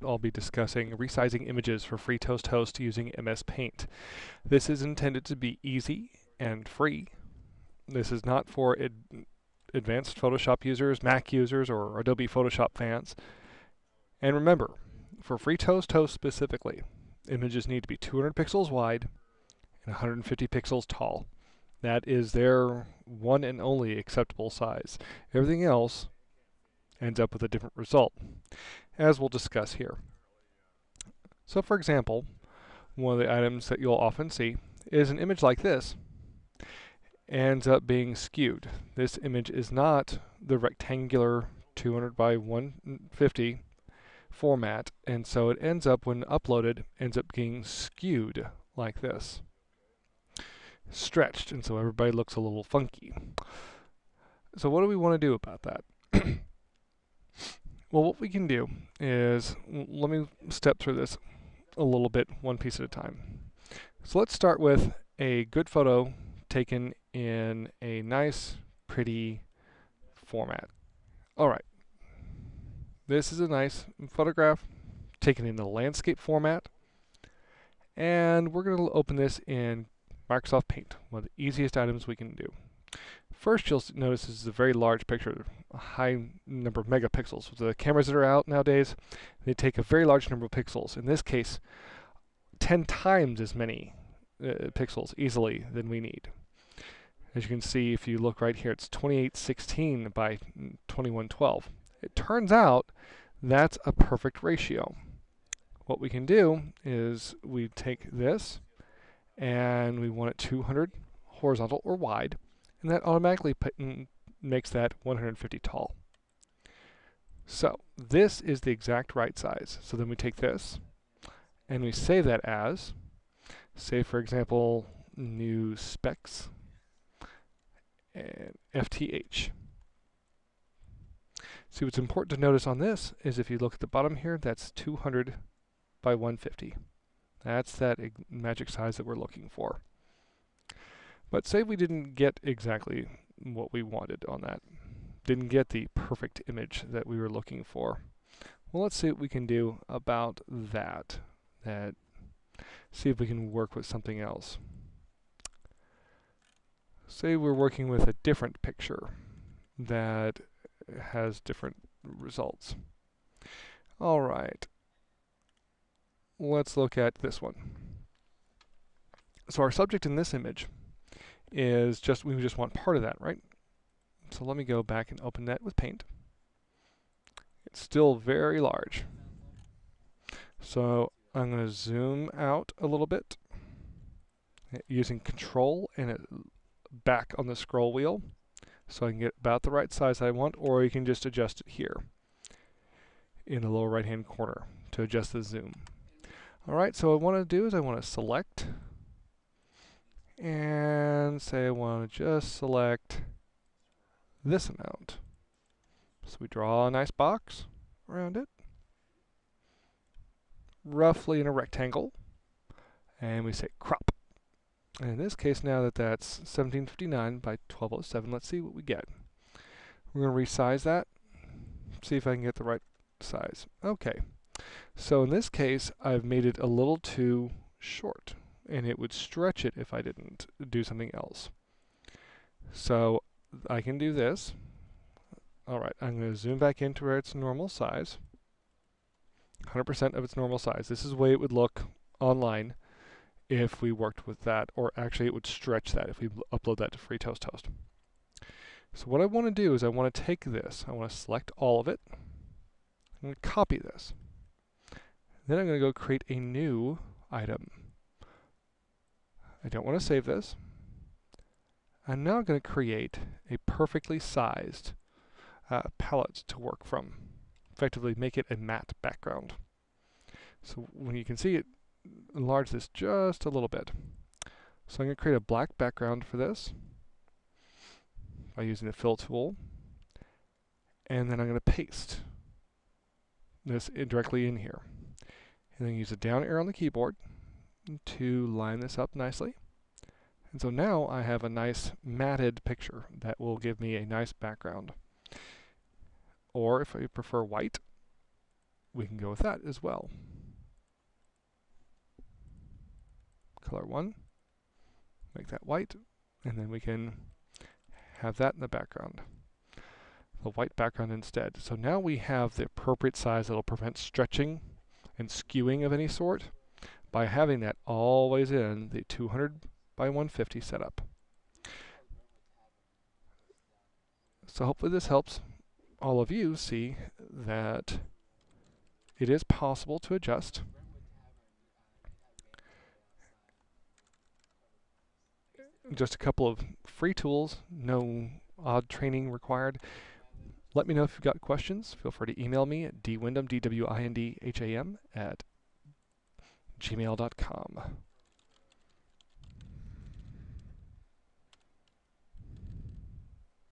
I'll be discussing resizing images for FreeToastHost using MS Paint. This is intended to be easy and free. This is not for advanced Photoshop users, Mac users, or Adobe Photoshop fans. And remember, for FreeToastHost specifically, images need to be 200 pixels wide and 150 pixels tall. That is their one and only acceptable size. Everything else ends up with a different result, as we'll discuss here. So for example, one of the items that you'll often see is an image like this ends up being skewed. This image is not the rectangular 200 by 150 format, and so it ends up, when uploaded, ends up being skewed like this. Stretched, and so everybody looks a little funky. So what do we want to do about that? Well, what we can do is, let me step through this a little bit, one piece at a time. So let's start with a good photo taken in a nice, pretty format. All right. This is a nice photograph taken in the landscape format. And we're going to open this in Microsoft Paint, one of the easiest items we can do. First, you'll notice this is a very large picture, a high number of megapixels. With the cameras that are out nowadays, they take a very large number of pixels. In this case, 10 times as many pixels easily than we need. As you can see, if you look right here, it's 2816 by 2112. It turns out that's a perfect ratio. What we can do is we take this and we want it 200 horizontal or wide, and that automatically makes that 150 tall. So this is the exact right size. So then we take this and we save that as, say for example, new specs and FTH. See, what's important to notice on this is if you look at the bottom here, that's 200 by 150. That's that magic size that we're looking for. But say we didn't get exactly what we wanted on that. Didn't get the perfect image that we were looking for. Well, let's see what we can do about that. See if we can work with something else. Say we're working with a different picture that has different results. All right. Let's look at this one. So our subject in this image is we just want part of that, right? So let me go back and open that with Paint. It's still very large. So I'm going to zoom out a little bit using Control and back on the scroll wheel so I can get about the right size I want, or you can just adjust it here in the lower right hand corner to adjust the zoom. Alright, so what I want to do is I want to select and say I want to just select this amount. So we draw a nice box around it, roughly in a rectangle, and we say crop. And in this case, now that that's 1759 by 1207, let's see what we get. We're going to resize that, see if I can get the right size. Okay, so in this case, I've made it a little too short, and it would stretch it if I didn't do something else. So I can do this. All right, I'm going to zoom back into where it's normal size, 100% of its normal size. This is the way it would look online if we worked with that, or actually it would stretch that if we upload that to FreeToastHost. So what I want to do is I want to take this, I want to select all of it, I'm going to copy this. Then I'm going to go create a new item. I don't want to save this. I'm now going to create a perfectly sized palette to work from. Effectively make it a matte background. So when you can see it, enlarge this just a little bit. So I'm going to create a black background for this by using the fill tool, and then I'm going to paste this directly in here. And then use the down arrow on the keyboard to line this up nicely. And so now I have a nice matted picture that will give me a nice background. Or if I prefer white, we can go with that as well. Color 1, make that white, and then we can have that in the background. The white background instead. So now we have the appropriate size that will prevent stretching and skewing of any sort by having that always in the 200 by 150 setup. So hopefully this helps all of you see that it is possible to adjust. Just a couple of free tools, no odd training required. Let me know if you've got questions. Feel free to email me at dwindham, DWINDHAM, @gmail.com.